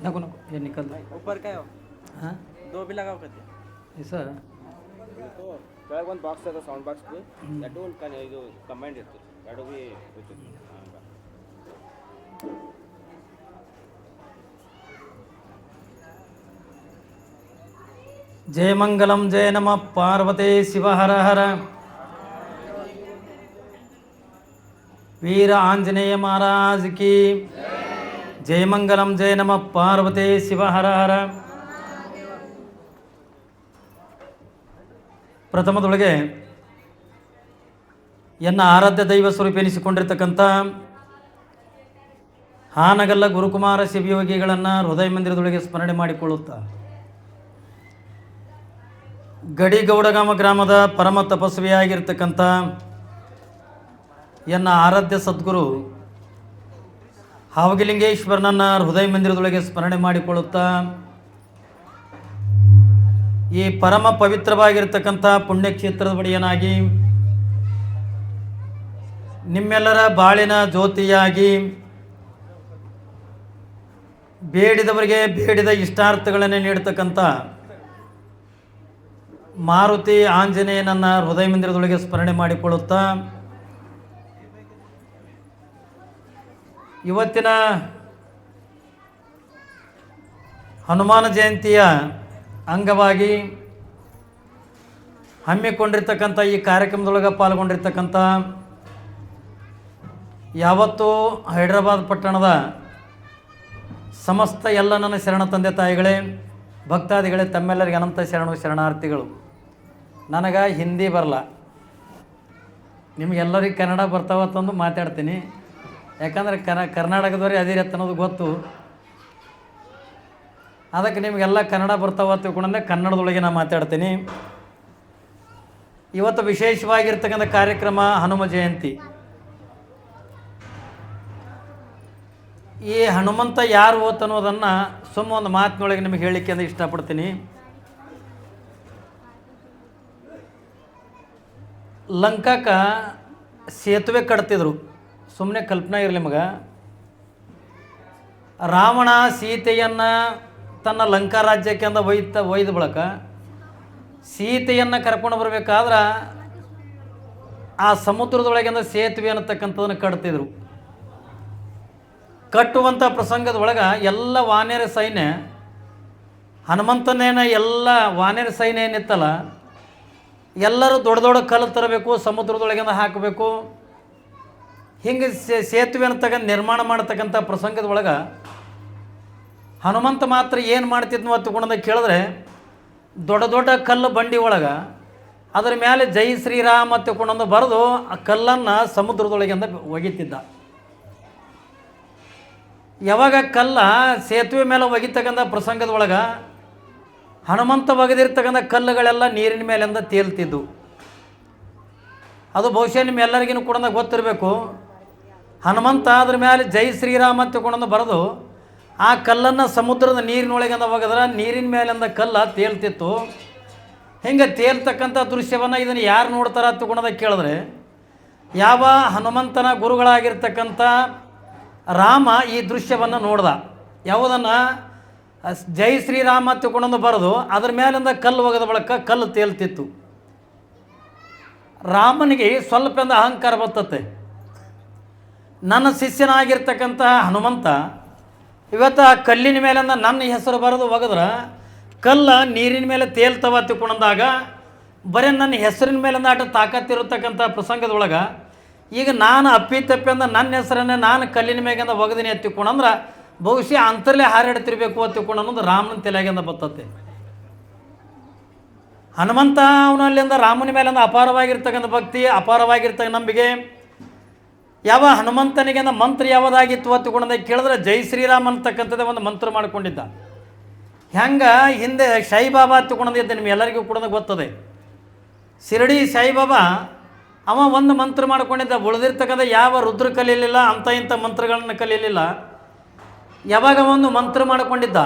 नको नको हे निकल ऊपर काय हो हां दो भी लगाओ कहते सर तो ಕೆಳಗೆ ಒಂದು ಬಾಕ್ಸ್ ಅದ ಸೌಂಡ್ ಬಾಕ್ಸ್ಗೆ ದಟ್ ಒಂದು ಇದು ಕಂಬೈಂಡ್ ಇರ್ತದೆ ಎರಡು ಬಿ ಇರ್ತದೆ जय मंगलम जय नमः पार्वते शिव हर हर वीर आंजनेय महाराज की जय मंगलम जय नमः पार्वते शिव हर हर ಪ್ರಥಮದೊಳಗೆ ಎನ್ನ ಆರಾಧ್ಯ ದೈವ ಸ್ವರೂಪ ಎನಿಸಿಕೊಂಡಿರ್ತಕ್ಕಂಥ ಹಾನಗಲ್ಲ ಗುರುಕುಮಾರ ಶಿವಯೋಗಿಗಳನ್ನು ಹೃದಯ ಮಂದಿರದೊಳಗೆ ಸ್ಮರಣೆ ಮಾಡಿಕೊಳ್ಳುತ್ತಾ ಗಡಿಗೌಡಗಾಮ ಗ್ರಾಮದ ಪರಮ ತಪಸ್ವಿಯಾಗಿರ್ತಕ್ಕಂಥ ಎನ್ನ ಆರಾಧ್ಯ ಸದ್ಗುರು ಹಾವಗಿಲಿಂಗೇಶ್ವರನನ್ನು ಹೃದಯ ಮಂದಿರದೊಳಗೆ ಸ್ಮರಣೆ ಮಾಡಿಕೊಳ್ಳುತ್ತಾ ಈ ಪರಮ ಪವಿತ್ರವಾಗಿರ್ತಕ್ಕಂಥ ಪುಣ್ಯಕ್ಷೇತ್ರದ ಒಡೆಯನಾಗಿ ನಿಮ್ಮೆಲ್ಲರ ಬಾಳಿನ ಜ್ಯೋತಿಯಾಗಿ ಬೇಡಿದವರಿಗೆ ಬೇಡಿದ ಇಷ್ಟಾರ್ಥಗಳನ್ನು ನೀಡತಕ್ಕಂಥ ಮಾರುತಿ ಆಂಜನೇಯನನ್ನು ಹೃದಯ ಮಂದಿರದೊಳಗೆ ಸ್ಮರಣೆ ಮಾಡಿಕೊಳ್ಳುತ್ತಾ ಇವತ್ತಿನ ಹನುಮಾನ ಜಯಂತಿಯ ಅಂಗವಾಗಿ ಹಮ್ಮಿಕೊಂಡಿರ್ತಕ್ಕಂಥ ಈ ಕಾರ್ಯಕ್ರಮದೊಳಗೆ ಪಾಲ್ಗೊಂಡಿರ್ತಕ್ಕಂಥ ಯಾವತ್ತೂ ಹೈದರಾಬಾದ್ ಪಟ್ಟಣದ ಸಮಸ್ತ ಎಲ್ಲ ನನ್ನ ಶರಣ ತಂದೆ ತಾಯಿಗಳೇ ಭಕ್ತಾದಿಗಳೇ ತಮ್ಮೆಲ್ಲರಿಗೆ ಅನಂತ ಶರಣಾರ್ಥಿಗಳು. ನನಗೆ ಹಿಂದಿ ಬರಲ್ಲ, ನಿಮಗೆಲ್ಲರಿಗೆ ಕನ್ನಡ ಬರ್ತಾವತ್ತಂದು ಮಾತಾಡ್ತೀನಿ. ಯಾಕಂದರೆ ಕರ್ನಾಟಕದವ್ರಿಗೆ ಅದಿರತ್ತೆ ಅನ್ನೋದು ಗೊತ್ತು. ಅದಕ್ಕೆ ನಿಮಗೆಲ್ಲ ಕನ್ನಡ ಬರ್ತಾವ ತಿಳ್ಕೊಂಡೆ ಕನ್ನಡದೊಳಗೆ ನಾನು ಮಾತಾಡ್ತೀನಿ. ಇವತ್ತು ವಿಶೇಷವಾಗಿರ್ತಕ್ಕಂಥ ಕಾರ್ಯಕ್ರಮ ಹನುಮ ಜಯಂತಿ. ಈ ಹನುಮಂತ ಯಾರು ಓತ್ ಅನ್ನೋದನ್ನು ಸುಮ್ಮ ಒಂದು ಮಾತಿನೊಳಗೆ ನಿಮಗೆ ಹೇಳಲಿಕ್ಕೆ ಅಂತ ಇಷ್ಟಪಡ್ತೀನಿ. ಲಂಕಾಕ್ಕೆ ಸೇತುವೆ ಕಟ್ತಿದ್ರು, ಸುಮ್ಮನೆ ಕಲ್ಪನಾ ಇರಲಿ ನಿಮಗೆ. ರಾವಣ ಸೀತೆಯನ್ನು ತನ್ನ ಲಂಕಾ ರಾಜ್ಯಕ್ಕೆ ಅಂದ ಒಯ್ದ ಬಳಕ ಸೀತೆಯನ್ನು ಕರ್ಕೊಂಡು ಬರಬೇಕಾದ್ರೆ ಆ ಸಮುದ್ರದೊಳಗಿಂದ ಸೇತುವೆ ಅನ್ನತಕ್ಕಂಥದ್ದನ್ನು ಕಟ್ತಿದ್ರು. ಕಟ್ಟುವಂಥ ಪ್ರಸಂಗದೊಳಗೆ ಎಲ್ಲ ವಾನರ ಸೈನ್ಯ ಹನುಮಂತನೇನ ಎಲ್ಲ ವಾನರ ಸೈನ್ಯ ಏನಿತ್ತಲ್ಲ ಎಲ್ಲರೂ ದೊಡ್ಡ ದೊಡ್ಡ ಕಲ್ಲು ತರಬೇಕು, ಸಮುದ್ರದೊಳಗಿಂದ ಹಾಕಬೇಕು. ಹಿಂಗೆ ಸೇತುವೆ ಅನ್ನತಕ್ಕಂಥ ನಿರ್ಮಾಣ ಮಾಡತಕ್ಕಂಥ ಪ್ರಸಂಗದೊಳಗೆ ಹನುಮಂತ ಮಾತ್ರ ಏನು ಮಾಡ್ತಿದ್ನು ಅಂತಕೊಂಡ ಕೇಳಿದ್ರೆ ದೊಡ್ಡ ದೊಡ್ಡ ಕಲ್ಲು ಬಂಡಿ ಒಳಗೆ ಅದರ ಮೇಲೆ ಜೈ ಶ್ರೀರಾಮ್ ಅಂತಕೊಂಡೊಂದು ಬರೆದು ಆ ಕಲ್ಲನ್ನು ಸಮುದ್ರದೊಳಗಿಂದ ಒಗಿತಿದ್ದ. ಯಾವಾಗ ಕಲ್ಲ ಸೇತುವೆ ಮೇಲೆ ಒಗಿತಕ್ಕಂಥ ಪ್ರಸಂಗದೊಳಗೆ ಹನುಮಂತ ಒಗೆದಿರ್ತಕ್ಕಂಥ ಕಲ್ಲುಗಳೆಲ್ಲ ನೀರಿನ ಮೇಲಿಂದ ತೇಲ್ತಿದ್ದು. ಅದು ಬಹುಶಃ ನಿಮ್ಮೆಲ್ಲರಿಗೂ ಕೂಡ ಗೊತ್ತಿರಬೇಕು. ಹನುಮಂತ ಅದ್ರ ಮೇಲೆ ಜೈ ಶ್ರೀರಾಮ್ ಅಂತಕೊಂಡೊಂದು ಬರೆದು ಆ ಕಲ್ಲನ್ನು ಸಮುದ್ರದ ನೀರಿನೊಳಗಿಂದ ಒಗೆದ್ರೆ ನೀರಿನ ಮೇಲಿಂದ ಕಲ್ಲ ತೇಲ್ತಿತ್ತು. ಹಿಂಗೆ ತೇಲ್ತಕ್ಕಂಥ ದೃಶ್ಯವನ್ನು ಇದನ್ನು ಯಾರು ನೋಡ್ತಾರ ತಗೊಂಡದ ಕೇಳಿದ್ರೆ ಯಾವ ಹನುಮಂತನ ಗುರುಗಳಾಗಿರ್ತಕ್ಕಂಥ ರಾಮ ಈ ದೃಶ್ಯವನ್ನು ನೋಡ್ದ. ಯಾವುದನ್ನು ಜೈ ಶ್ರೀರಾಮ ತಗೊಂಡು ಬರೆದು ಅದ್ರ ಮೇಲಿಂದ ಕಲ್ಲು ಒಗೆದ ಬಳಿಕ ಕಲ್ಲು ತೇಲ್ತಿತ್ತು. ರಾಮನಿಗೆ ಸ್ವಲ್ಪ ಅಹಂಕಾರ ಬರ್ತತೆ. ನನ್ನ ಶಿಷ್ಯನಾಗಿರ್ತಕ್ಕಂಥ ಹನುಮಂತ ಇವತ್ತು ಆ ಕಲ್ಲಿನ ಮೇಲಿಂದ ನನ್ನ ಹೆಸರು ಬರೆದು ಒಗೆದ್ರೆ ಕಲ್ಲ ನೀರಿನ ಮೇಲೆ ತೇಲ್ತವ ತಿಳ್ಕೊಂಡಾಗ ಬರೀ ನನ್ನ ಹೆಸರಿನ ಮೇಲಿಂದ ಆಟ ತಾಕತ್ತಿರತಕ್ಕಂಥ ಪ್ರಸಂಗದೊಳಗೆ ಈಗ ನಾನು ಅಪ್ಪಿತಪ್ಪಿಂದ ನನ್ನ ಹೆಸರನ್ನೇ ನಾನು ಕಲ್ಲಿನ ಮೇಗಿಂದ ಒಗದಿನಿ ಎತ್ತಿಕೊಂಡಂದ್ರೆ ಬಹುಶಃ ಅಂತರ್ಲೆ ಹಾರಾಡ್ತಿರ್ಬೇಕು ಅತ್ತಿಕೊಂಡು ಅನ್ನೋದು ರಾಮನ ತಲೆಯಾಗಿಂದ ಬರ್ತತೆ. ಹನುಮಂತ ಅವನಲ್ಲಿಂದ ರಾಮನ ಮೇಲಿಂದ ಅಪಾರವಾಗಿರ್ತಕ್ಕಂಥ ಭಕ್ತಿ, ಅಪಾರವಾಗಿರ್ತಕ್ಕಂಥ ನಂಬಿಕೆ. ಯಾವ ಹನುಮಂತನಿಗೆ ಮಂತ್ರ ಯಾವುದಾಗಿತ್ತು ಅತ್ತುಕೊಂಡ ಕೇಳಿದ್ರೆ ಜೈ ಶ್ರೀರಾಮ್ ಅಂತಕ್ಕಂಥದ್ದೇ ಒಂದು ಮಂತ್ರ ಮಾಡಿಕೊಂಡಿದ್ದ. ಹೆಂಗೆ ಹಿಂದೆ ಸಾಯಿಬಾಬಾ ಹತ್ತುಕೊಂಡಿದ್ದೆ ನಿಮ್ಗೆ ಎಲ್ಲರಿಗೂ ಕೂಡ ಗೊತ್ತದೆ. ಶಿರಡಿ ಸಾಯಿಬಾಬಾ ಅವ ಒಂದು ಮಂತ್ರ ಮಾಡ್ಕೊಂಡಿದ್ದ. ಉಳಿದಿರ್ತಕ್ಕಂಥ ಯಾವ ರುದ್ರ ಕಲಿಯಲಿಲ್ಲ, ಅಂಥ ಇಂಥ ಮಂತ್ರಗಳನ್ನು ಕಲಿಯಲಿಲ್ಲ. ಯಾವಾಗ ಒಂದು ಮಂತ್ರ ಮಾಡಿಕೊಂಡಿದ್ದ,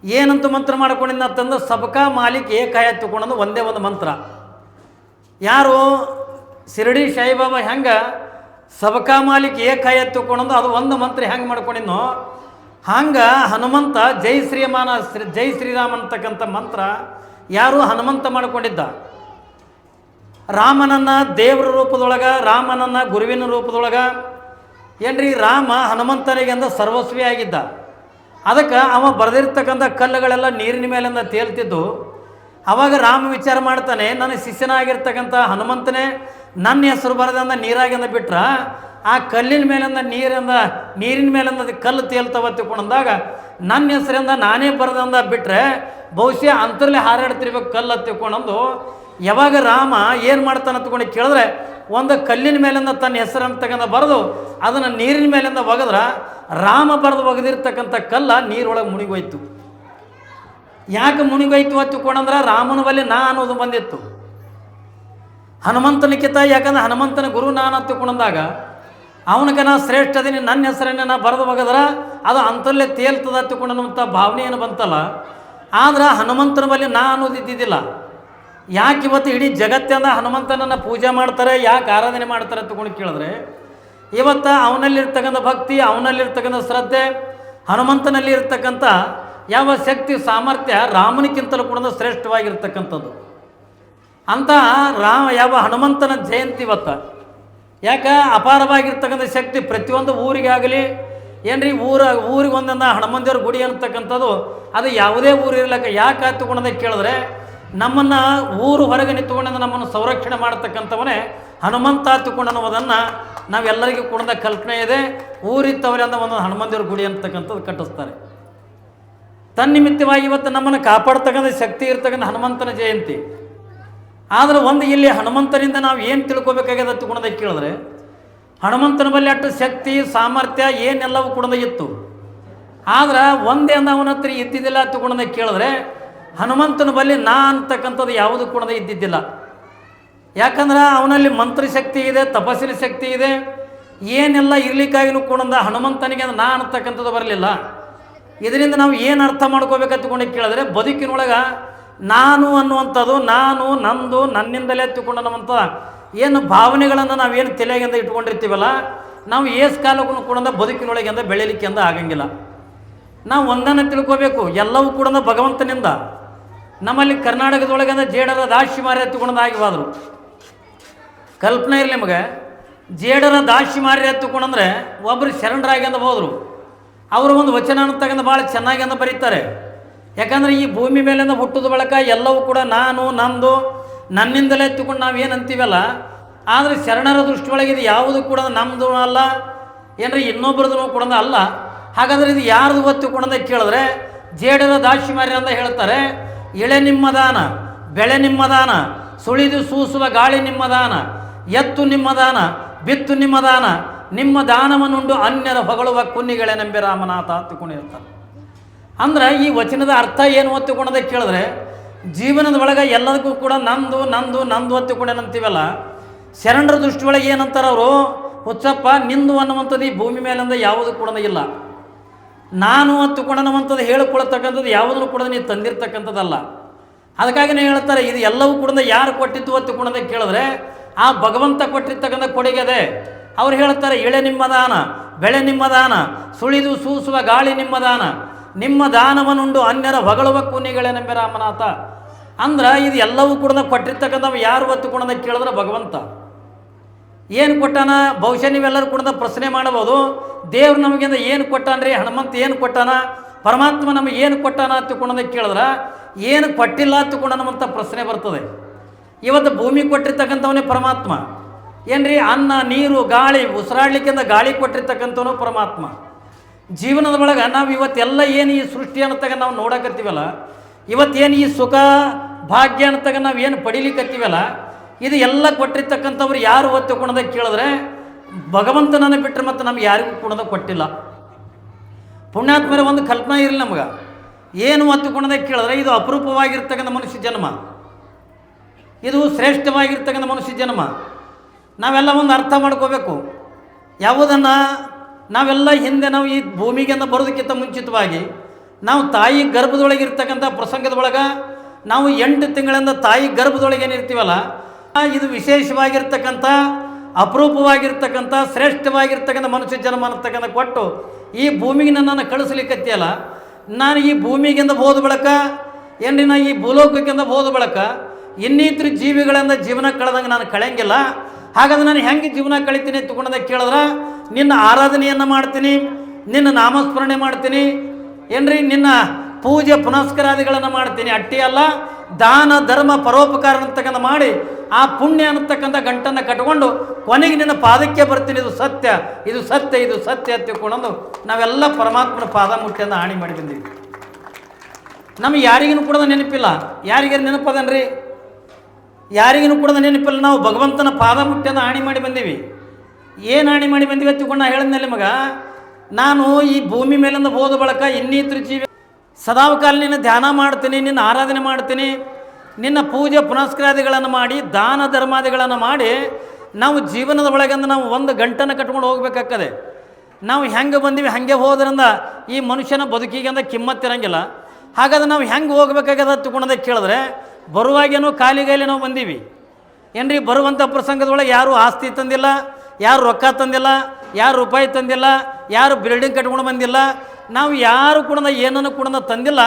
ಏನಂತ ಮಂತ್ರ ಮಾಡ್ಕೊಂಡಿದ್ದ ಅಂತಂದ್ರೆ ಸಬಕಾ ಮಾಲಿಕ್ ಏಕಾಯ ತಗೊಂಡು ಒಂದೇ ಒಂದು ಮಂತ್ರ. ಯಾರು ಶಿರಡಿ ಸಾಯಿಬಾಬಾ ಹೆಂಗೆ ಸಬಕಾ ಮಾಲಿಕ್ ಏಕಾಯ ತಗೊಂಡು ಅದು ಒಂದು ಮಂತ್ರ ಹೆಂಗೆ ಮಾಡ್ಕೊಂಡಿದ್ನೋ ಹಂಗೆ ಹನುಮಂತ ಜೈ ಶ್ರೀರಾಮ ಅಂತಕ್ಕಂಥ ಮಂತ್ರ ಯಾರು ಹನುಮಂತ ಮಾಡಿಕೊಂಡಿದ್ದ. ರಾಮನನ್ನು ದೇವರ ರೂಪದೊಳಗೆ, ರಾಮನನ್ನು ಗುರುವಿನ ರೂಪದೊಳಗೆ ಏನ್ರಿ ರಾಮ ಹನುಮಂತನಿಗೆ ಅಂದ ಸರ್ವಸ್ವಿ ಆಗಿದ್ದ. ಅದಕ್ಕೆ ಅವ ಬರೆದಿರ್ತಕ್ಕಂಥ ಕಲ್ಲುಗಳೆಲ್ಲ ನೀರಿನ ಮೇಲಿಂದ ತೇಲ್ತಿದ್ದು. ಅವಾಗ ರಾಮ ವಿಚಾರ ಮಾಡ್ತಾನೆ, ನನ್ನ ಶಿಷ್ಯನಾಗಿರ್ತಕ್ಕಂಥ ಹನುಮಂತನೇ ನನ್ನ ಹೆಸರು ಬರೆದಂದ ನೀರಾಗಿಂದ ಬಿಟ್ರ ಆ ಕಲ್ಲಿನ ಮೇಲಿಂದ ನೀರಿನ ಮೇಲಿಂದ ಅದು ಕಲ್ಲು ತೇಲ್ತವ ತಿಳ್ಕೊಂಡಾಗ ನನ್ನ ಹೆಸರಿಂದ ನಾನೇ ಬರೆದಂದ ಬಿಟ್ಟರೆ ಬಹುಶಃ ಅಂತರ್ಲೆ ಹಾರಾಡ್ತಿರ್ಬೇಕು ಕಲ್ಲು ತಿಳ್ಕೊಂಡಂದು. ಯಾವಾಗ ರಾಮ ಏನು ಮಾಡ್ತಾನೆ ತಗೊಂಡು ಕೇಳಿದ್ರೆ ಒಂದು ಕಲ್ಲಿನ ಮೇಲಿಂದ ತನ್ನ ಹೆಸರನ್ನು ತಗೊಂಡು ಬರೆದು ಅದನ್ನು ನೀರಿನ ಮೇಲಿಂದ ಒಗೆದ್ರೆ ರಾಮ ಬರೆದು ಒಗೆದಿರ್ತಕ್ಕಂಥ ಕಲ್ಲ ನೀರೊಳಗೆ ಮುಣಿಗೋಯ್ತು. ಯಾಕೆ ಮುಣಿಗೋಯ್ತು ಅಂತ ತಿಳ್ಕೊಂಡ್ರೆ ರಾಮನ ಬಳಿ ನಾ ಅನ್ನೋದು ಬಂದಿತ್ತು. ಹನುಮಂತನಿಕಿತ ಯಾಕಂದ್ರೆ ಹನುಮಂತನ ಗುರು ನಾನು ಅಂತ ತಿಳ್ಕೊಂಡಾಗ ಅವನಿಗೆ ನಾ ಶ್ರೇಷ್ಠ ಅದೀನಿ, ನನ್ನ ಹೆಸರನ್ನೇ ನಾ ಬರೆದು ಒಗೆದ್ರೆ ಅದು ಅಂತಲ್ಲೇ ತೇಲ್ತದ ತಿಳ್ಕೊಂಡಂಥ ಭಾವನೆ ಏನು ಬಂತಲ್ಲ. ಆದ್ರೆ ಹನುಮಂತನ ಬಳಿ ನಾ ಅನ್ನೋದು ಇದ್ದಿದ್ದಿಲ್ಲ. ಯಾಕೆ ಇವತ್ತು ಇಡೀ ಜಗತ್ತಿಂದ ಹನುಮಂತನನ್ನು ಪೂಜೆ ಮಾಡ್ತಾರೆ, ಯಾಕೆ ಆರಾಧನೆ ಮಾಡ್ತಾರೆ ತಗೊಂಡು ಕೇಳಿದ್ರೆ ಇವತ್ತು ಅವನಲ್ಲಿರ್ತಕ್ಕಂಥ ಭಕ್ತಿ, ಅವನಲ್ಲಿರ್ತಕ್ಕಂಥ ಶ್ರದ್ಧೆ, ಹನುಮಂತನಲ್ಲಿ ಇರ್ತಕ್ಕಂಥ ಯಾವ ಶಕ್ತಿ ಸಾಮರ್ಥ್ಯ ರಾಮನಿಗಿಂತಲೂ ಕೂಡ ಶ್ರೇಷ್ಠವಾಗಿರ್ತಕ್ಕಂಥದ್ದು. ಅಂತ ಯಾವ ಹನುಮಂತನ ಜಯಂತಿ ಇವತ್ತು ಯಾಕೆ ಅಪಾರವಾಗಿರ್ತಕ್ಕಂಥ ಶಕ್ತಿ ಪ್ರತಿಯೊಂದು ಊರಿಗೆ ಆಗಲಿ ಏನ್ರಿ ಊರಿಗೆ ಒಂದೊಂದು ಹನುಮಂತೇವ್ರ ಗುಡಿ ಅಂತಕ್ಕಂಥದ್ದು ಅದು ಯಾವುದೇ ಊರು ಇರ್ಲಕ್ಕ. ಯಾಕೆ ತಗೊಂಡಂತ ಕೇಳಿದ್ರೆ ನಮ್ಮನ್ನು ಊರು ಹೊರಗೆ ನಿಂತ್ಕೊಂಡ ನಮ್ಮನ್ನು ಸಂರಕ್ಷಣೆ ಮಾಡ್ತಕ್ಕಂಥವನೇ ಹನುಮಂತ ತಿಳ್ಕೊಂಡು ಅನ್ನೋದನ್ನು ನಾವೆಲ್ಲರಿಗೂ ಕೂಡ ಕಲ್ಪನೆ ಇದೆ. ಊರಿತ್ತವರಿಂದ ಒಂದು ಹನುಮಂತೇವ್ರ ಗುಡಿ ಅಂತಕ್ಕಂಥದ್ದು ಕಟ್ಟಿಸ್ತಾರೆ. ತನ್ನಿಮಿತ್ತವಾಗಿ ಇವತ್ತು ನಮ್ಮನ್ನು ಕಾಪಾಡ್ತಕ್ಕಂಥ ಶಕ್ತಿ ಇರ್ತಕ್ಕಂಥ ಹನುಮಂತನ ಜಯಂತಿ. ಆದರೆ ಒಂದು ಇಲ್ಲಿ ಹನುಮಂತನಿಂದ ನಾವು ಏನು ತಿಳ್ಕೊಬೇಕಾಗ್ಯದ ತಗೊಂಡ ಕೇಳಿದ್ರೆ ಹನುಮಂತನ ಬಳಿ ಅಷ್ಟು ಶಕ್ತಿ ಸಾಮರ್ಥ್ಯ ಏನೆಲ್ಲವೂ ಕೂಡ ಇತ್ತು. ಆದ್ರೆ ಒಂದೇ ಅವನ ಹತ್ರ ಇದ್ದಿದ್ದಿಲ್ಲ ತಗೊಂಡ ಕೇಳಿದ್ರೆ ಹನುಮಂತನ ಬಳಿ ನಾ ಅಂತಕ್ಕಂಥದ್ದು ಯಾವುದು ಕೂಡ ಇದ್ದಿದ್ದಿಲ್ಲ. ಯಾಕಂದ್ರೆ ಅವನಲ್ಲಿ ಮಂತ್ರಶಕ್ತಿ ಇದೆ, ತಪಸ್ಸಿನ ಶಕ್ತಿ ಇದೆ, ಏನೆಲ್ಲ ಇರ್ಲಿಕ್ಕಾಗಿನೂ ಕೂಡ ಹನುಮಂತನಿಗೆ ನಾ ಅಂತಕ್ಕಂಥದ್ದು ಬರಲಿಲ್ಲ. ಇದರಿಂದ ನಾವು ಏನು ಅರ್ಥ ಮಾಡ್ಕೋಬೇಕಂತಕೊಂಡು ಕೇಳಿದ್ರೆ ಬದುಕಿನೊಳಗೆ ನಾನು ಅನ್ನುವಂಥದ್ದು, ನಾನು ನಂದು ನನ್ನಿಂದಲೇ ತಿಳ್ಕೊಂಡಂಥ ಏನು ಭಾವನೆಗಳನ್ನು ನಾವೇನು ತಲೆಗಿಂದ ಇಟ್ಕೊಂಡಿರ್ತೀವಲ್ಲ, ನಾವು ಏಸ್ ಕಾಲಕ್ಕೂ ಕೂಡ ಬದುಕಿನೊಳಗಿಂದ ಬೆಳೀಲಿಕ್ಕೆ ಅಂದ ಆಗಂಗಿಲ್ಲ. ನಾವು ಒಂದನ್ನು ತಿಳ್ಕೋಬೇಕು, ಎಲ್ಲವೂ ಕೂಡ ಭಗವಂತನಿಂದ. ನಮ್ಮಲ್ಲಿ ಕರ್ನಾಟಕದೊಳಗಿಂದ ಜೇಡರ ದಾಶಿಮಾರಿ ಎತ್ತುಕೊಂಡ ಆಗಿವಾದರು. ಕಲ್ಪನೆ ಇರಲಿ ನಿಮಗೆ, ಜೇಡರ ದಾಶಿಮಾರಿ ಎತ್ತುಕೊಂಡಂದ್ರೆ ಒಬ್ಬರು ಶರಣರಾಗಿ ಅಂದ ಹೋದರು. ಅವರು ಒಂದು ವಚನ ತಗೊಂಡು ಭಾಳ ಚೆನ್ನಾಗಿ ಅಂದ ಬರೀತಾರೆ. ಯಾಕಂದರೆ ಈ ಭೂಮಿ ಮೇಲಿಂದ ಹುಟ್ಟದ ಬಳಕ ಎಲ್ಲವೂ ಕೂಡ ನಾನು ನಂದು ನನ್ನಿಂದಲೇ ಎತ್ತುಕೊಂಡು ನಾವೇನು ಅಂತೀವಲ್ಲ, ಆದರೆ ಶರಣರ ದೃಷ್ಟಿಯೊಳಗೆ ಇದು ಯಾವುದು ಕೂಡ ನಮ್ಮದು ಅಲ್ಲ, ಏನ್ರಿ ಇನ್ನೊಬ್ಬರದು ಕೂಡ ಅಲ್ಲ. ಹಾಗಾದರೆ ಇದು ಯಾರ್ದು ಗೊತ್ತು ಕೂಡ ಕೇಳಿದ್ರೆ ಜೇಡರ ದಾಶಿಮಾರಿ ಅಂತ ಹೇಳ್ತಾರೆ. ಎಳೆ ನಿಮ್ಮ ದಾನ, ಬೆಳೆ ನಿಮ್ಮ ದಾನ, ಸುಳಿದು ಸೂಸುವ ಗಾಳಿ ನಿಮ್ಮ ದಾನ, ಎತ್ತು ನಿಮ್ಮ ದಾನ, ಬಿತ್ತು ನಿಮ್ಮ ದಾನ, ನಿಮ್ಮ ದಾನವನ್ನುಂಡು ಅನ್ಯರ ಹೊಗಳುವ ಕುನ್ನಿಗಳೇ ನಂಬಿ ರಾಮನಾಥ ಹತ್ತುಕೊಂಡಿರ್ತಾರೆ. ಅಂದ್ರೆ ಈ ವಚನದ ಅರ್ಥ ಏನು ಒತ್ತುಕೊಂಡದ ಕೇಳಿದ್ರೆ ಜೀವನದ ಒಳಗೆ ಎಲ್ಲದಕ್ಕೂ ಕೂಡ ನಂದು ನಂದು ನಂದು ಒತ್ತುಕೊಂಡೇನಂತೀವಲ್ಲ, ಶರಣರ ದೃಷ್ಟಿಯೊಳಗೆ ಏನಂತಾರೆ ಅವರು, ಹುಚ್ಚಪ್ಪ ನಿಂದು ಅನ್ನುವಂಥದ್ದು ಈ ಭೂಮಿ ಮೇಲಿಂದ ಯಾವುದು ಕೂಡ ಇಲ್ಲ. ನಾನು ಹತ್ತುಕೊಂಡನ್ನುವಂಥದ್ದು ಹೇಳಿಕೊಳ್ತಕ್ಕಂಥದ್ದು ಯಾವುದನ್ನು ಕೂಡ ನೀವು ತಂದಿರ್ತಕ್ಕಂಥದ್ದಲ್ಲ. ಅದಕ್ಕಾಗಿ ಹೇಳ್ತಾರೆ ಇದು ಎಲ್ಲವೂ ಕೂಡ ಯಾರು ಕೊಟ್ಟಿದ್ದು ಹತ್ತುಕೊಂಡದ ಕೇಳಿದ್ರೆ ಆ ಭಗವಂತ ಕೊಟ್ಟಿರ್ತಕ್ಕಂಥ ಕೊಡುಗೆ ಅದೇ. ಅವ್ರು ಹೇಳ್ತಾರೆ ಎಳೆ ನಿಮ್ಮ ದಾನ, ಬೆಳೆ ನಿಮ್ಮ ದಾನ, ಸುಳಿದು ಸೂಸುವ ಗಾಳಿ ನಿಮ್ಮ ದಾನ, ನಿಮ್ಮ ದಾನವನ್ನುಂಡು ಅನ್ಯರ ಹೊಗಳುವ ಕೂನಿಗಳೇ ನಂಬಿ ರಾಮನಾಥ. ಅಂದ್ರೆ ಇದು ಎಲ್ಲವೂ ಕೂಡ ಕೊಟ್ಟಿರ್ತಕ್ಕಂಥ ಯಾರು ಹೊತ್ತುಕೊಂಡದ ಕೇಳಿದ್ರೆ ಭಗವಂತ ಏನು ಕೊಟ್ಟಾನ. ಬಹುಶಃ ನೀವೆಲ್ಲರೂ ಕೂಡ ಪ್ರಶ್ನೆ ಮಾಡಬಹುದು, ದೇವ್ರು ನಮಗಿಂದ ಏನು ಕೊಟ್ಟಾನ್ರಿ, ಹನುಮಂತ ಏನು ಕೊಟ್ಟಾನ, ಪರಮಾತ್ಮ ನಮಗೆ ಏನು ಕೊಟ್ಟಾನ ಹತ್ತುಕೊಂಡದ ಕೇಳಿದ್ರೆ ಏನು ಕೊಟ್ಟಿಲ್ಲ ಹತ್ತುಕೊಂಡನಂಥ ಪ್ರಶ್ನೆ ಬರ್ತದೆ. ಇವತ್ತು ಭೂಮಿ ಕೊಟ್ಟಿರ್ತಕ್ಕಂಥವನೇ ಪರಮಾತ್ಮ. ಏನ್ರಿ ಅನ್ನ ನೀರು ಗಾಳಿ ಉಸಿರಾಡ್ಲಿಕ್ಕಿಂತ ಗಾಳಿ ಕೊಟ್ಟಿರ್ತಕ್ಕಂಥವನು ಪರಮಾತ್ಮ. ಜೀವನದ ಒಳಗೆ ನಾವು ಇವತ್ತೆಲ್ಲ ಏನು ಈ ಸೃಷ್ಟಿಯನ್ನು ತಗೊಂಡು ನಾವು ನೋಡಕತ್ತೀವಲ್ಲ, ಇವತ್ತೇನು ಈ ಸುಖ ಭಾಗ್ಯ ಅಂತ ನಾವು ಏನು ಪಡೀಲಿಕ್ಕತ್ತೀವಲ್ಲ, ಇದು ಎಲ್ಲ ಕೊಟ್ಟಿರ್ತಕ್ಕಂಥವ್ರು ಯಾರು ಹೊತ್ತುಕೊಂಡದ ಕೇಳಿದ್ರೆ ಭಗವಂತನನ್ನು ಬಿಟ್ಟರೆ ಮತ್ತು ನಮ್ಗೆ ಯಾರಿಗೂ ಕೂಡ ಕೊಟ್ಟಿಲ್ಲ. ಪುಣ್ಯಾತ್ಮರ ಒಂದು ಕಲ್ಪನೆ ಇರಲಿ ನಮ್ಗೆ, ಏನು ಹೊತ್ತುಕೊಂಡದ ಕೇಳಿದ್ರೆ ಇದು ಅಪರೂಪವಾಗಿರ್ತಕ್ಕಂಥ ಮನುಷ್ಯ ಜನ್ಮ, ಇದು ಶ್ರೇಷ್ಠವಾಗಿರ್ತಕ್ಕಂಥ ಮನುಷ್ಯ ಜನ್ಮ. ನಾವೆಲ್ಲ ಒಂದು ಅರ್ಥ ಮಾಡ್ಕೋಬೇಕು. ಯಾವುದನ್ನು ನಾವೆಲ್ಲ ಹಿಂದೆ ನಾವು ಈ ಭೂಮಿಗೆಂದ ಬರೋದಕ್ಕಿಂತ ಮುಂಚಿತವಾಗಿ ನಾವು ತಾಯಿ ಗರ್ಭದೊಳಗಿರ್ತಕ್ಕಂಥ ಪ್ರಸಂಗದೊಳಗೆ ನಾವು 8 ತಿಂಗಳಿಂದ ತಾಯಿ ಗರ್ಭದೊಳಗೆ ಏನಿರ್ತೀವಲ್ಲ, ಇದು ವಿಶೇಷವಾಗಿರ್ತಕ್ಕಂಥ ಅಪರೂಪವಾಗಿರ್ತಕ್ಕಂಥ ಶ್ರೇಷ್ಠವಾಗಿರ್ತಕ್ಕಂಥ ಮನುಷ್ಯ ಜನ್ಮ ಅನ್ನತಕ್ಕಂಥ ಕೊಟ್ಟು ಈ ಭೂಮಿಗೆ ನನ್ನನ್ನು ಕಳಿಸ್ಲಿಕ್ಕತ್ತಿಯಲ್ಲ, ನಾನು ಈ ಭೂಮಿಗಿಂದ ಹೋದ ಬಳಕ ಏನ್ರಿ ನಾ ಈ ಭೂಲೋಕಕ್ಕಿಂದ ಹೋದ ಬಳಕ ಇನ್ನಿತರ ಜೀವಿಗಳಿಂದ ಜೀವನ ಕಳೆದಂಗೆ ನಾನು ಕಳೆಯಂಗಿಲ್ಲ. ಹಾಗಾದ್ರೆ ನಾನು ಹೆಂಗೆ ಜೀವನ ಕಳಿತೀನಿ ತಗೊಂಡಂತ ಕೇಳಿದ್ರೆ, ನಿನ್ನ ಆರಾಧನೆಯನ್ನು ಮಾಡ್ತೀನಿ, ನಿನ್ನ ನಾಮಸ್ಮರಣೆ ಮಾಡ್ತೀನಿ, ಏನ್ರಿ ನಿನ್ನ ಪೂಜೆ ಪುನಸ್ಕಾರಾದಿಗಳನ್ನು ಮಾಡ್ತೀನಿ. ಅಟ್ಟಿ ಅಲ್ಲ, ದಾನ ಧರ್ಮ ಪರೋಪಕಾರ ಅಂತಕ್ಕಂಥ ಮಾಡಿ ಆ ಪುಣ್ಯ ಅನ್ನತಕ್ಕಂಥ ಗಂಟನ್ನು ಕಟ್ಕೊಂಡು ಕೊನೆಗೆ ನಿನ್ನ ಪಾದಕ್ಕೆ ಬರ್ತೀನಿ. ಇದು ಸತ್ಯ, ಇದು ಸತ್ಯ, ಇದು ಸತ್ಯ ಅಂತ ತಿಳ್ಕೊಂಡು ನಾವೆಲ್ಲ ಪರಮಾತ್ಮನ ಪಾದ ಮುಟ್ಟಿಯನ್ನು ಹಾನಿ ಮಾಡಿ ಬಂದೀವಿ. ನಮಗೆ ಯಾರಿಗೂ ಕೂಡ ನೆನಪಿಲ್ಲ. ಯಾರಿಗಾರು ನೆನಪದನ್ರಿ? ಯಾರಿಗೂ ಕೂಡ ನೆನಪಿಲ್ಲ. ನಾವು ಭಗವಂತನ ಪಾದ ಮುಟ್ಟಿಯನ್ನು ಹಾನಿ ಮಾಡಿ ಬಂದೀವಿ. ಏನು ಹಾನಿ ಮಾಡಿ ಬಂದೀವಿ ಅಂತ ತಿಳ್ಕೊಂಡು ನಾ ಹೇಳಿದ್ನಲ್ಲಿ ಮಗ, ನಾನು ಈ ಭೂಮಿ ಮೇಲಿಂದ ಹೋದ ಬಳಕ ಇನ್ನಿತರ ಜೀವಿ ಸದಾಕಾಲ ನಿನ್ನ ಧ್ಯಾನ ಮಾಡ್ತೀನಿ, ನಿನ್ನ ಆರಾಧನೆ ಮಾಡ್ತೀನಿ, ನಿನ್ನ ಪೂಜೆ ಪುನಸ್ಕಾರಾದಿಗಳನ್ನು ಮಾಡಿ ದಾನ ಧರ್ಮಾದಿಗಳನ್ನು ಮಾಡಿ ನಾವು ಜೀವನದ ಒಳಗಿಂದ ನಾವು ಒಂದು ಗಂಟನ್ನು ಕಟ್ಕೊಂಡು ಹೋಗ್ಬೇಕಾಗ್ತದೆ. ನಾವು ಹೆಂಗೆ ಬಂದೀವಿ ಹಾಗೆ ಹೋದ್ರಿಂದ ಈ ಮನುಷ್ಯನ ಬದುಕಿಗೆ ಅಂದ ಕಿಮ್ಮತ್ತಿರಂಗಿಲ್ಲ. ಹಾಗಾದ್ರೆ ನಾವು ಹೆಂಗೆ ಹೋಗ್ಬೇಕಾಗ್ಯದ ತಿಳ್ಕೊಂಡದ ಕೇಳಿದ್ರೆ, ಬರುವಾಗೇನೋ ಖಾಲಿಗೈಲಿ ನಾವು ಬಂದೀವಿ ಏನ್ರಿ. ಬರುವಂಥ ಪ್ರಸಂಗದೊಳಗೆ ಯಾರು ಆಸ್ತಿ ತಂದಿಲ್ಲ, ಯಾರು ರೊಕ್ಕ ತಂದಿಲ್ಲ, ಯಾರು ರೂಪಾಯಿ ತಂದಿಲ್ಲ, ಯಾರು ಬಿಲ್ಡಿಂಗ್ ಕಟ್ಕೊಂಡು ಬಂದಿಲ್ಲ, ನಾವು ಯಾರು ಕೂಡ ಏನನ್ನು ಕೂಡ ತಂದಿಲ್ಲ.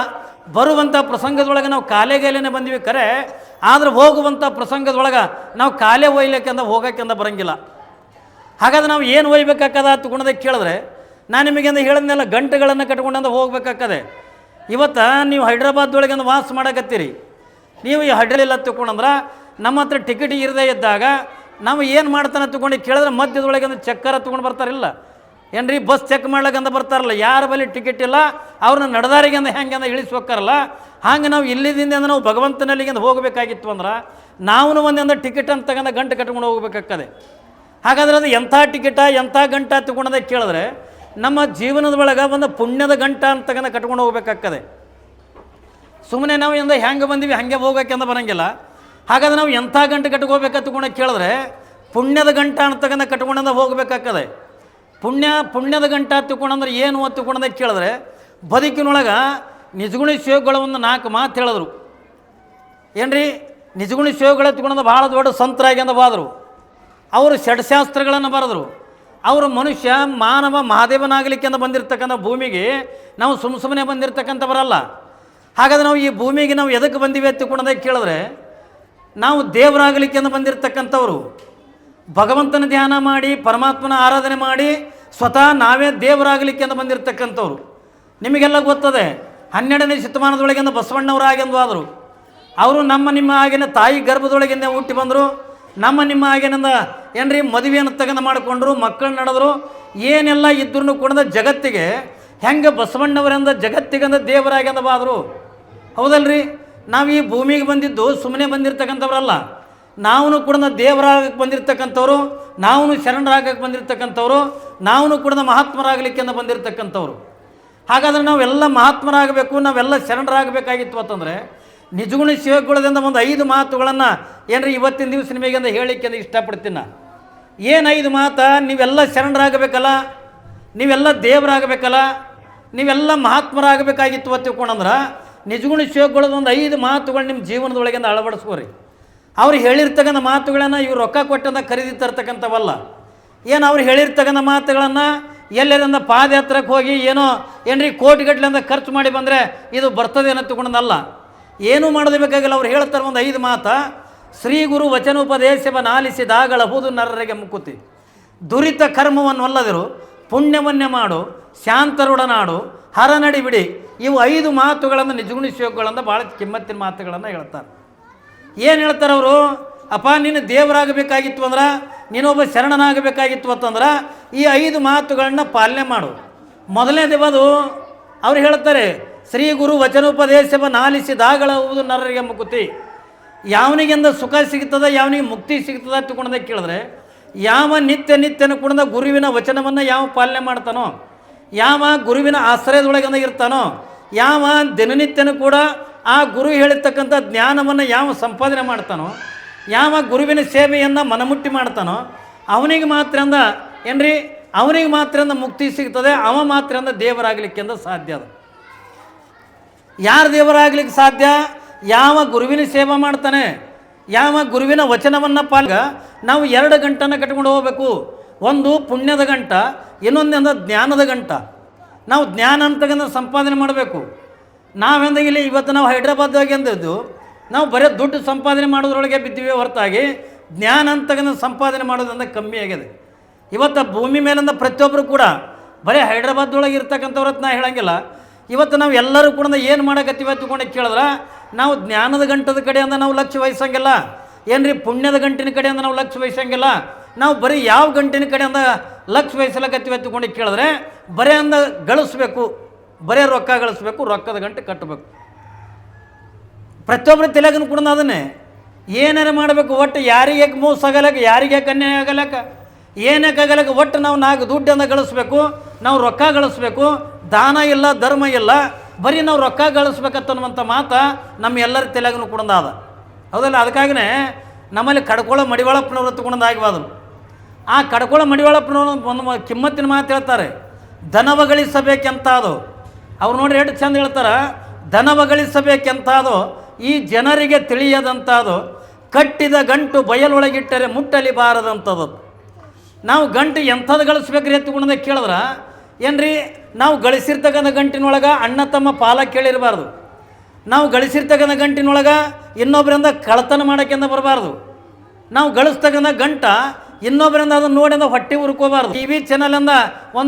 ಬರುವಂಥ ಪ್ರಸಂಗದೊಳಗೆ ನಾವು ಕಾಲೆಗೈಲೇನೆ ಬಂದೀವಿ ಖರೆ, ಆದ್ರೆ ಹೋಗುವಂಥ ಪ್ರಸಂಗದೊಳಗೆ ನಾವು ಕಾಲೇ ಒಯ್ಲಿಕ್ಕೆಂದ ಹೋಗೋಕ್ಕೆಂದ ಬರೋಂಗಿಲ್ಲ. ಹಾಗಾದ್ರೆ ನಾವು ಏನು ಒಯ್ಬೇಕಾಗ್ತದ ತಗೊಂಡೋದಕ್ಕೆ ಕೇಳಿದ್ರೆ, ನಾನು ನಿಮಗೆಂದ ಹೇಳಿದ್ನೆಲ್ಲ ಗಂಟೆಗಳನ್ನು ಕಟ್ಕೊಂಡಂದ ಹೋಗ್ಬೇಕಾಗ್ತದೆ. ಇವತ್ತು ನೀವು ಹೈದ್ರಾಬಾದ್ದೊಳಗಿಂದ ವಾಸ ಮಾಡಕತ್ತೀರಿ, ನೀವು ಈ ಹಡ್ಡಲಿಲ್ಲ ತಗೊಂಡ್ರೆ ನಮ್ಮ ಹತ್ರ ಟಿಕೆಟ್ ಇರದೇ ಇದ್ದಾಗ ನಾವು ಏನು ಮಾಡ್ತಾನೆ ತಗೊಂಡು ಕೇಳಿದ್ರೆ ಮಧ್ಯದೊಳಗಿಂದ ಚಕ್ಕರ ತೊಗೊಂಡು ಬರ್ತಾರಿಲ್ಲ ಏನ್ರಿ, ಬಸ್ ಚೆಕ್ ಮಾಡ್ಲಿಕ್ಕಂತ ಬರ್ತಾರಲ್ಲ, ಯಾರ ಬಳಿ ಟಿಕೆಟ್ ಇಲ್ಲ ಅವ್ರನ್ನ ನಡೆದಾರಿಗೆಂದ ಹೆಂಗೆ ಇಳಿಸಿ ಹೋಗ್ತಾರಲ್ಲ, ಹಾಗೆ ನಾವು ಇಲ್ಲಿದಿಂದ ನಾವು ಭಗವಂತನಲ್ಲಿಗಿಂದ ಹೋಗಬೇಕಾಗಿತ್ತು ಅಂದ್ರೆ ನಾವು ಒಂದಿಂದ ಟಿಕೆಟ್ ಅಂತ ತಗೊಂಡು ಗಂಟೆ ಕಟ್ಕೊಂಡು ಹೋಗ್ಬೇಕಾಗ್ತದೆ. ಹಾಗಾದ್ರೆ ಅದು ಎಂಥ ಟಿಕೆಟ ಎಂಥ ಗಂಟ ತಗೊಂಡದ ಕೇಳಿದ್ರೆ ನಮ್ಮ ಜೀವನದ ಒಳಗೆ ಒಂದು ಪುಣ್ಯದ ಗಂಟ ಅಂತ ತಗೊಂಡು ಕಟ್ಕೊಂಡು ಹೋಗ್ಬೇಕಾಗ್ತದೆ. ಸುಮ್ಮನೆ ನಾವು ಎಂದ ಹೆಂಗೆ ಬಂದೀವಿ ಹಾಗೆ ಹೋಗೋಕೆ ಅಂತ ಬರೋಂಗಿಲ್ಲ. ಹಾಗಾದ್ರೆ ನಾವು ಎಂಥ ಗಂಟೆ ಕಟ್ಕೋಬೇಕಂತ ತಗೊಂಡು ಕೇಳಿದ್ರೆ ಪುಣ್ಯದ ಗಂಟ ಅಂತ ತಗೊಂಡು ಕಟ್ಕೊಂಡಂದ ಹೋಗ್ಬೇಕಾಗ್ತದೆ. ಪುಣ್ಯದ ಗಂಟ ತಿಳ್ಕೊಂಡ್ರೆ ಏನು ಅಂತ ತಿಳ್ಕೊಂಡಂತ ಕೇಳಿದ್ರೆ, ಬದುಕಿನೊಳಗೆ ನಿಜಗುಣಿ ಶಿವಗಳ ಒಂದು 4 ಮಾತು ಹೇಳಿದ್ರು ಏನ್ರಿ. ನಿಜಗುಣಿ ಶಿವಗಳ ತಿಳ್ಕೊಂಡ ಭಾಳ ದೊಡ್ಡ ಸಂತರಾಗಿ ಅಂದ ಬಾದರು. ಅವರು ಷಡ್ಶಾಸ್ತ್ರಗಳನ್ನು ಬರೆದ್ರು. ಅವರು ಮನುಷ್ಯ ಮಾನವ ಮಹಾದೇವನಾಗಲಿಕ್ಕೆ ಅಂತ ಬಂದಿರತಕ್ಕಂಥ ಭೂಮಿಗೆ ನಾವು ಸುಮ್ಮನೆ ಬಂದಿರತಕ್ಕಂಥವರಲ್ಲ. ಹಾಗಾದ್ರೆ ನಾವು ಈ ಭೂಮಿಗೆ ನಾವು ಎದಕ್ಕೆ ಬಂದಿವಿ ಅಂತ ತಿಳ್ಕೊಂಡಂತ ಕೇಳಿದ್ರೆ, ನಾವು ದೇವರಾಗಲಿಕ್ಕೆ ಅಂತ ಬಂದಿರತಕ್ಕಂಥವ್ರು. ಭಗವಂತನ ಧ್ಯಾನ ಮಾಡಿ ಪರಮಾತ್ಮನ ಆರಾಧನೆ ಮಾಡಿ ಸ್ವತಃ ನಾವೇ ದೇವರಾಗಲಿಕ್ಕೆ ಅಂತ ಬಂದಿರತಕ್ಕಂಥವ್ರು. ನಿಮಗೆಲ್ಲ ಗೊತ್ತದೆ, 12ನೇ ಶತಮಾನದೊಳಗಿಂದ ಬಸವಣ್ಣವರಾಗೆಂದು ಅವರು ನಮ್ಮ ನಿಮ್ಮ ಆಗಿನ ತಾಯಿ ಗರ್ಭದೊಳಗಿಂದ ಹುಟ್ಟಿ ಬಂದರು. ನಮ್ಮ ನಿಮ್ಮ ಆಗಿನಿಂದ ಏನ್ರಿ ಮದುವೆಯನ್ನು ತಗೊಂಡು ಮಾಡಿಕೊಂಡ್ರು, ಮಕ್ಕಳು ನಡೆದ್ರು. ಏನೆಲ್ಲ ಇದ್ರೂ ಕೂಡ ಜಗತ್ತಿಗೆ ಹೆಂಗೆ ಬಸವಣ್ಣವರಿಂದ ಜಗತ್ತಿಗಂದ ದೇವರಾಗೆಂದ ಬಾದರು. ಹೌದಲ್ರಿ? ನಾವು ಈ ಭೂಮಿಗೆ ಬಂದಿದ್ದು ಸುಮ್ಮನೆ ಬಂದಿರತಕ್ಕಂಥವ್ರಲ್ಲ. ನಾವು ಕೂಡ ದೇವರಾಗಕ್ಕೆ ಬಂದಿರತಕ್ಕಂಥವ್ರು, ನಾವು ಶರಣರಾಗಕ್ಕೆ ಬಂದಿರತಕ್ಕಂಥವ್ರು, ನಾವು ಕೂಡ ಮಹಾತ್ಮರಾಗಲಿಕ್ಕೆ ಅಂತ ಬಂದಿರತಕ್ಕಂಥವ್ರು. ಹಾಗಾದ್ರೆ ನಾವೆಲ್ಲ ಮಹಾತ್ಮರಾಗಬೇಕು, ನಾವೆಲ್ಲ ಶರಣರಾಗಬೇಕಾಗಿತ್ತು ಅಂತಂದರೆ ನಿಜಗುಣ ಶಿವಗುಣದಿಂದ ಒಂದು 5 ಮಾತುಗಳನ್ನು ಏನ್ರಿ ಇವತ್ತಿನ ದಿವಸ ನಿಮಗೆಂದ ಹೇಳಿಕೆ ಇಷ್ಟಪಡ್ತೀನಿ. ಏನು 5 ಮಾತು? ನೀವೆಲ್ಲ ಶರಣರಾಗಬೇಕಲ್ಲ, ನೀವೆಲ್ಲ ದೇವರಾಗಬೇಕಲ್ಲ, ನೀವೆಲ್ಲ ಮಹಾತ್ಮರಾಗಬೇಕಾಗಿತ್ತು ಅಂತ ತಿಳ್ಕೊಂಡ್ರೆ ನಿಜಗುಣ ಶಿವಗುಣದೊಂದು 5 ಮಾತುಗಳು ನಿಮ್ಮ ಜೀವನದೊಳಗಿಂದ ಅಳವಡಿಸ್ಕೋರಿ. ಅವ್ರು ಹೇಳಿರ್ತಕ್ಕಂಥ ಮಾತುಗಳನ್ನು ಇವ್ರು ರೊಕ್ಕ ಕೊಟ್ಟಂತ ಖರೀದಿ ತರ್ತಕ್ಕಂಥವಲ್ಲ. ಏನು ಅವ್ರು ಹೇಳಿರ್ತಕ್ಕಂಥ ಮಾತುಗಳನ್ನು ಎಲ್ಲರಿಂದ ಪಾದಯಾತ್ರಕ್ಕೆ ಹೋಗಿ ಏನ್ರಿ ಕೋಟಿಗಟ್ಟಲೆಂದ ಖರ್ಚು ಮಾಡಿ ಬಂದರೆ ಇದು ಬರ್ತದೆ ಅನ್ನೋ ತಗೊಂಡಲ್ಲ. ಏನೂ ಮಾಡೋದು ಬೇಕಾಗಿಲ್ಲ. ಅವ್ರು ಹೇಳ್ತಾರೆ ಒಂದು 5 ಮಾತು. ಶ್ರೀ ಗುರು ವಚನೋಪದೇಶವನ್ನಾಲಿಸಿದಾಗಳಹುದು ನರರಿಗೆ ಮುಕುತಿ, ದುರಿತ ಕರ್ಮವನ್ನೊಲ್ಲದಿರು, ಪುಣ್ಯವನ್ನೇ ಮಾಡು, ಶಾಂತರೊಡನಾಡು, ಹರನಡಿ ಬಿಡಿ. ಇವು 5 ಮಾತುಗಳನ್ನು ನಿಜಗುಣ ಶಿವಗಳಿಂದ ಭಾಳ ಕಿಮ್ಮತ್ತಿನ ಮಾತುಗಳನ್ನು ಹೇಳ್ತಾರೆ. ಏನು ಹೇಳ್ತಾರೆ ಅವರು? ಅಪ್ಪ ನೀನು ದೇವರಾಗಬೇಕಾಗಿತ್ತು ಅಂದ್ರೆ, ನೀನೊಬ್ಬ ಶರಣನಾಗಬೇಕಾಗಿತ್ತು ಅಂತಂದ್ರೆ ಈ 5 ಮಾತುಗಳನ್ನ ಪಾಲನೆ ಮಾಡು. ಮೊದಲನೇದೇವದು ಅವ್ರು ಹೇಳ್ತಾರೆ, ಶ್ರೀ ಗುರು ವಚನೋಪದೇಶವನ್ನಾಲಿಸಿದಾಗಳಹುದು ನರರಿಗೆ ಮುಕುತಿ. ಯಾವನಿಗೆಂದ ಸುಖ ಸಿಗ್ತದೆ, ಯಾವನಿಗೆ ಮುಕ್ತಿ ಸಿಗ್ತದೆ ತಿಳ್ಕೊಂಡ ಕೇಳಿದ್ರೆ, ಯಾವ ನಿತ್ಯನೂ ಕೂಡ ಗುರುವಿನ ವಚನವನ್ನು ಯಾವ ಪಾಲನೆ ಮಾಡ್ತಾನೋ, ಯಾವ ಗುರುವಿನ ಆಶ್ರಯದೊಳಗಂದ ಇರ್ತಾನೋ, ಯಾವ ದಿನನಿತ್ಯನೂ ಕೂಡ ಆ ಗುರು ಹೇಳಿರ್ತಕ್ಕಂಥ ಜ್ಞಾನವನ್ನು ಯಾವ ಸಂಪಾದನೆ ಮಾಡ್ತಾನೋ, ಯಾವ ಗುರುವಿನ ಸೇವೆಯನ್ನು ಮನಮುಟ್ಟಿ ಮಾಡ್ತಾನೋ ಅವನಿಗೆ ಮಾತ್ರ ಏನ್ರಿ ಅವನಿಗೆ ಮಾತ್ರ ಮುಕ್ತಿ ಸಿಗ್ತದೆ. ಅವ ಮಾತ್ರ ದೇವರಾಗಲಿಕ್ಕೆ ಸಾಧ್ಯ. ಅದು ಯಾರು ದೇವರಾಗಲಿಕ್ಕೆ ಸಾಧ್ಯ? ಯಾವ ಗುರುವಿನ ಸೇವೆ ಮಾಡ್ತಾನೆ, ಯಾವ ಗುರುವಿನ ವಚನವನ್ನು ಪಾಲ್ಗ ನಾವು 2 ಗಂಟನ್ನು ಕಟ್ಕೊಂಡು ಹೋಗಬೇಕು. ಒಂದು ಪುಣ್ಯದ ಗಂಟ, ಇನ್ನೊಂದು ಜ್ಞಾನದ ಗಂಟ. ನಾವು ಜ್ಞಾನ ಅಂತಕ್ಕಂಥ ಸಂಪಾದನೆ ಮಾಡಬೇಕು. ನಾವೆಂದಾಗಿಲ್ಲಿ ಇವತ್ತು ನಾವು ಹೈದ್ರಾಬಾದ್ದಾಗೆ ಅಂದದ್ದು ನಾವು ಬರೀ ದುಡ್ಡು ಸಂಪಾದನೆ ಮಾಡೋದ್ರೊಳಗೆ ಬಿದ್ದಿವೆ ಹೊರತಾಗಿ ಜ್ಞಾನ ಅಂತಕ್ಕಂಥ ಸಂಪಾದನೆ ಮಾಡೋದ್ರಿಂದ ಕಮ್ಮಿ ಆಗಿದೆ. ಇವತ್ತು ಭೂಮಿ ಮೇಲಿಂದ ಪ್ರತಿಯೊಬ್ಬರು ಕೂಡ ಬರೀ ಹೈದ್ರಾಬಾದ್ದೊಳಗೆ ಇರ್ತಕ್ಕಂಥವ್ರದ್ದು ನಾ ಹೇಳಂಗಿಲ್ಲ. ಇವತ್ತು ನಾವು ಎಲ್ಲರೂ ಕೂಡ ಏನು ಮಾಡಕತ್ತೀವಿ ತಗೊಂಡು ಕೇಳಿದ್ರೆ ನಾವು ಜ್ಞಾನದ ಗಂಟದ ಕಡೆಯಿಂದ ನಾವು ಲಕ್ಷ್ಯ ವಹಿಸಂಗಿಲ್ಲ, ಏನ್ರಿ ಪುಣ್ಯದ ಗಂಟಿನ ಕಡೆಯಿಂದ ನಾವು ಲಕ್ಷ್ಯ ವಹಿಸಂಗಿಲ್ಲ. ನಾವು ಬರೀ ಯಾವ ಗಂಟಿನ ಕಡೆಯಿಂದ ಲಕ್ಷ್ಯ ವಹಿಸಲಕತ್ತೀವಿ ತಗೊಂಡು ಕೇಳಿದ್ರೆ ಬರೀ ಗಳಿಸ್ಬೇಕು, ಬರೀ ರೊಕ್ಕ ಗಳಿಸ್ಬೇಕು, ರೊಕ್ಕದ ಗಂಟೆ ಕಟ್ಟಬೇಕು. ಪ್ರತಿಯೊಬ್ಬರು ತಲೆಗೂ ಕೂಡ ಅದನ್ನೇ ಏನಾರು ಮಾಡಬೇಕು. ಒಟ್ಟು ಯಾರಿಗೆ ಮೋಸ ಆಗಲಕ್ಕ, ಯಾರಿಗೆ ಅನ್ಯಾಯ ಆಗಲಕ್ಕ, ಏನಕ್ಕೆ ಆಗಲಕ್ಕ, ಒಟ್ಟು ನಾವು 4 ದುಡ್ಡನ್ನು ಗಳಿಸ್ಬೇಕು, ನಾವು ರೊಕ್ಕ ಗಳಿಸ್ಬೇಕು. ದಾನ ಇಲ್ಲ, ಧರ್ಮ ಇಲ್ಲ, ಬರೀ ನಾವು ರೊಕ್ಕ ಗಳಿಸ್ಬೇಕಂತನ್ನುವಂಥ ಮಾತು ನಮ್ಮ ಎಲ್ಲರ ತಲೆಗೂ ಕೂಡ ಅದ, ಹೌದಲ್ಲ? ಅದಕ್ಕಾಗಿಯೇ ನಮ್ಮಲ್ಲಿ ಕಡ್ಕೊಳ್ಳೋ ಮಡಿವಾಳಪ್ಪನವರು ತಗೊಂಡಾಗಿವಾದನು. ಆ ಕಡ್ಕೊಳ್ಳೋ ಮಡಿವಾಳಪ್ಪನವರು ಒಂದು ಕಿಮ್ಮತ್ತಿನ ಮಾತು ಹೇಳ್ತಾರೆ, ಧನವ ಗಳಿಸಬೇಕೆಂತಾದು. ಅವ್ರು ನೋಡ್ರಿ ಎಷ್ಟು ಚಂದ ಹೇಳ್ತಾರೆ, ಧನವ ಗಳಿಸಬೇಕೆಂತಾದು ಈ ಜನರಿಗೆ ತಿಳಿಯದಂಥದ್ದು, ಕಟ್ಟಿದ ಗಂಟು ಬಯಲೊಳಗಿಟ್ಟರೆ ಮುಟ್ಟಲಿ ಬಾರದಂಥದ್ದು. ನಾವು ಗಂಟು ಎಂಥದ್ದು ಗಳಿಸ್ಬೇಕ್ರಿ ಎತ್ತುಕೊಂಡ ಕೇಳಿದ್ರೆ ಏನ್ರಿ, ನಾವು ಗಳಿಸಿರ್ತಕ್ಕಂಥ ಗಂಟಿನೊಳಗೆ ಅಣ್ಣ ತಮ್ಮ ಪಾಲ ಕೇಳಿರಬಾರ್ದು. ನಾವು ಗಳಿಸಿರ್ತಕ್ಕಂಥ ಗಂಟಿನೊಳಗೆ ಇನ್ನೊಬ್ಬರಿಂದ ಕಳ್ತನ ಮಾಡೋಕ್ಕಿಂತ ಬರಬಾರ್ದು. ನಾವು ಗಳಿಸ್ತಕ್ಕಂಥ ಗಂಟ ಇನ್ನೊಬ್ಬರಿಂದ ಅದನ್ನು ನೋಡಿ ಹೊಟ್ಟೆ ಉರ್ಕೋಬಾರ್ದು. TV ಚಾನಲಿಂದ ಒಂದು